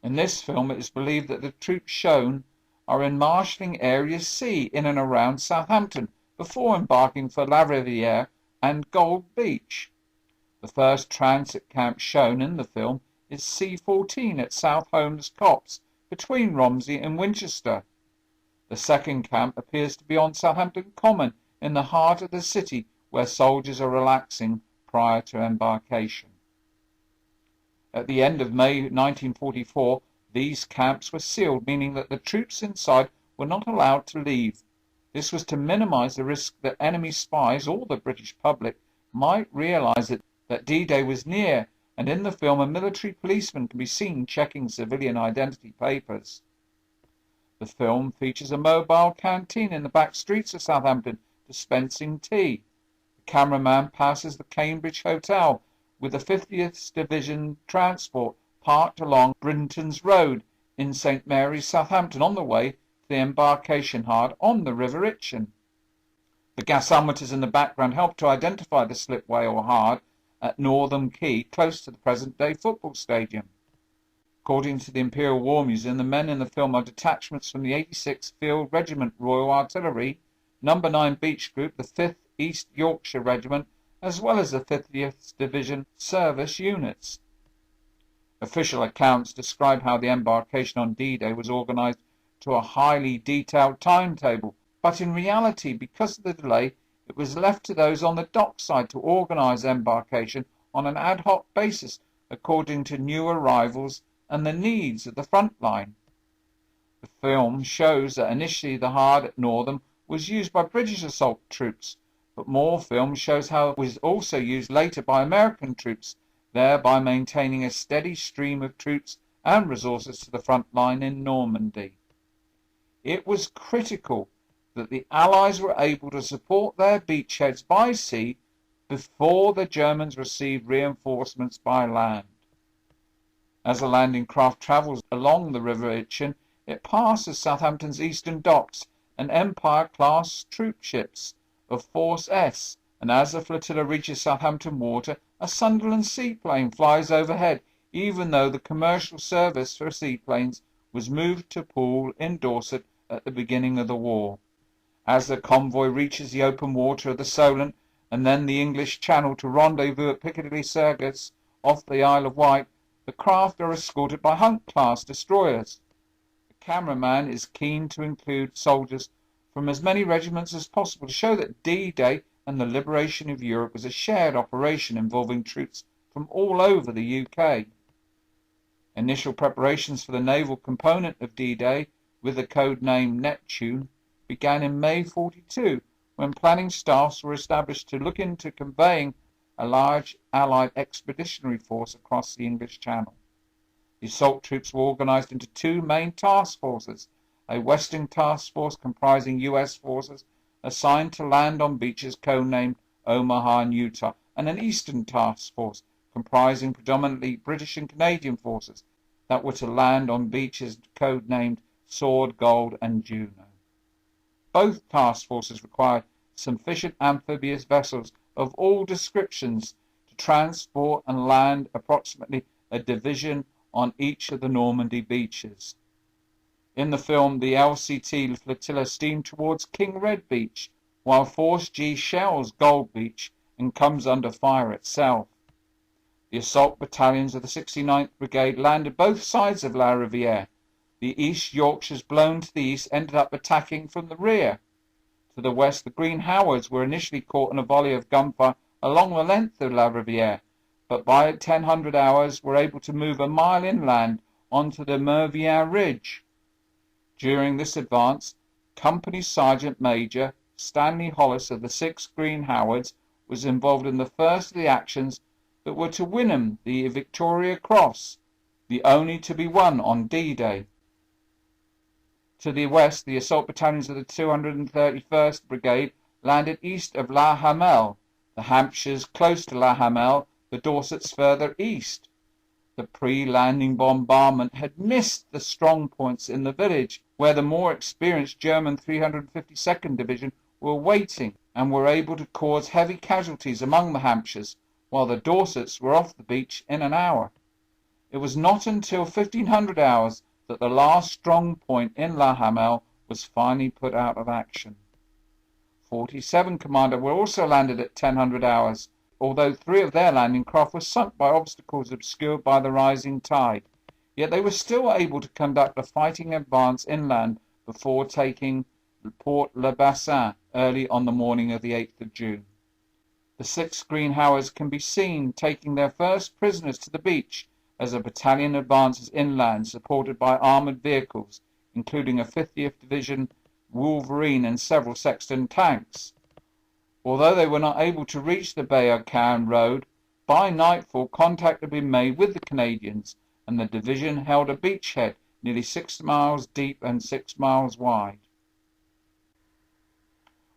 In this film it is believed that the troops shown are in marshalling Area C in and around Southampton before embarking for La Riviere and Gold Beach. The first transit camp shown in the film is C-14 at South Holmes Copse between Romsey and Winchester. The second camp appears to be on Southampton Common in the heart of the city, where soldiers are relaxing prior to embarkation. At the end of May 1944, these camps were sealed, meaning that the troops inside were not allowed to leave. This was to minimize the risk that enemy spies or the British public might realize that D-Day was near, and in the film a military policeman can be seen checking civilian identity papers. The film features a mobile canteen in the back streets of Southampton dispensing tea. The cameraman passes the Cambridge Hotel with the 50th Division transport parked along Brinton's Road in St Mary's, Southampton, on the way to the embarkation yard on the River Itchen. The gasometers in the background help to identify the slipway or yard at Northam Quay, close to the present-day football stadium. According to the Imperial War Museum, the men in the film are detachments from the 86th Field Regiment Royal Artillery, No. 9 Beach Group, the 5th East Yorkshire Regiment, as well as the 50th Division service units. Official accounts describe how the embarkation on D-Day was organised to a highly detailed timetable, but in reality, because of the delay, it was left to those on the dockside to organise embarkation on an ad hoc basis according to new arrivals and the needs of the front line. The film shows that initially the yard at Northam was used by British assault troops, but more film shows how it was also used later by American troops, thereby maintaining a steady stream of troops and resources to the front line in Normandy. It was critical that the Allies were able to support their beachheads by sea before the Germans received reinforcements by land. As the landing craft travels along the River Itchen, it passes Southampton's eastern docks and Empire-class troop ships of Force S, and as the flotilla reaches Southampton water, a Sunderland seaplane flies overhead, even though the commercial service for seaplanes was moved to Poole in Dorset at the beginning of the war. As the convoy reaches the open water of the Solent and then the English Channel to rendezvous at Piccadilly Circus off the Isle of Wight, the craft are escorted by Hunt-class destroyers. The cameraman is keen to include soldiers from as many regiments as possible to show that D-Day and the liberation of Europe was a shared operation involving troops from all over the UK. Initial preparations for the naval component of D-Day, with the code name Neptune, began in May 1942, when planning staffs were established to look into conveying a large Allied expeditionary force across the English Channel. The assault troops were organised into two main task forces, a Western task force comprising US forces assigned to land on beaches codenamed Omaha and Utah, and an Eastern task force comprising predominantly British and Canadian forces that were to land on beaches codenamed Sword, Gold and Juno. Both task forces required sufficient amphibious vessels of all descriptions to transport and land approximately a division on each of the Normandy beaches. In the film, the LCT flotilla steamed towards King Red Beach, while Force G shells Gold Beach and comes under fire itself. The assault battalions of the 69th Brigade landed both sides of La Riviere. The East Yorkshires, blown to the east, ended up attacking from the rear. To the west, the Green Howards were initially caught in a volley of gunfire along the length of La Riviere, but by 1000 hours were able to move a mile inland onto the Mervien Ridge. During this advance, Company Sergeant Major Stanley Hollis of the 6th Green Howards was involved in the first of the actions that were to win him the Victoria Cross, the only to be won on D-Day. To the west, the assault battalions of the 231st Brigade landed east of La Hamel, the Hampshires close to La Hamel, the Dorsets further east. The pre-landing bombardment had missed the strong points in the village, where the more experienced German 352nd Division were waiting, and were able to cause heavy casualties among the Hampshires, while the Dorsets were off the beach in an hour. It was not until 1500 hours that the last strong point in La Hamel was finally put out of action. 47 Commander were also landed at 1000 hours, although 3 of their landing craft were sunk by obstacles obscured by the rising tide. Yet they were still able to conduct a fighting advance inland before taking Port Le Bassin early on the morning of the 8th of June. The 6th Green Howards can be seen taking their first prisoners to the beach as a battalion advances inland, supported by armoured vehicles, including a 50th Division Wolverine and several Sexton tanks. Although they were not able to reach the Bayeux-Caen road, by nightfall contact had been made with the Canadians, and the division held a beachhead nearly 6 miles deep and 6 miles wide.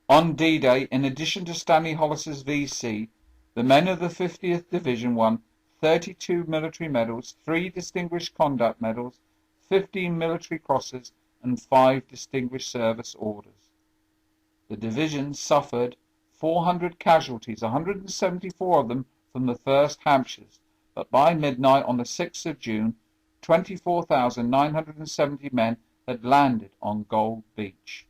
On D-Day, in addition to Stanley Hollis's VC, the men of the 50th Division won 32 military medals, 3 Distinguished Conduct Medals, 15 military crosses, and 5 Distinguished Service Orders. The division suffered 400 casualties, 174 of them from the 1st Hampshires, but by midnight on the 6th of June, 24,970 men had landed on Gold Beach.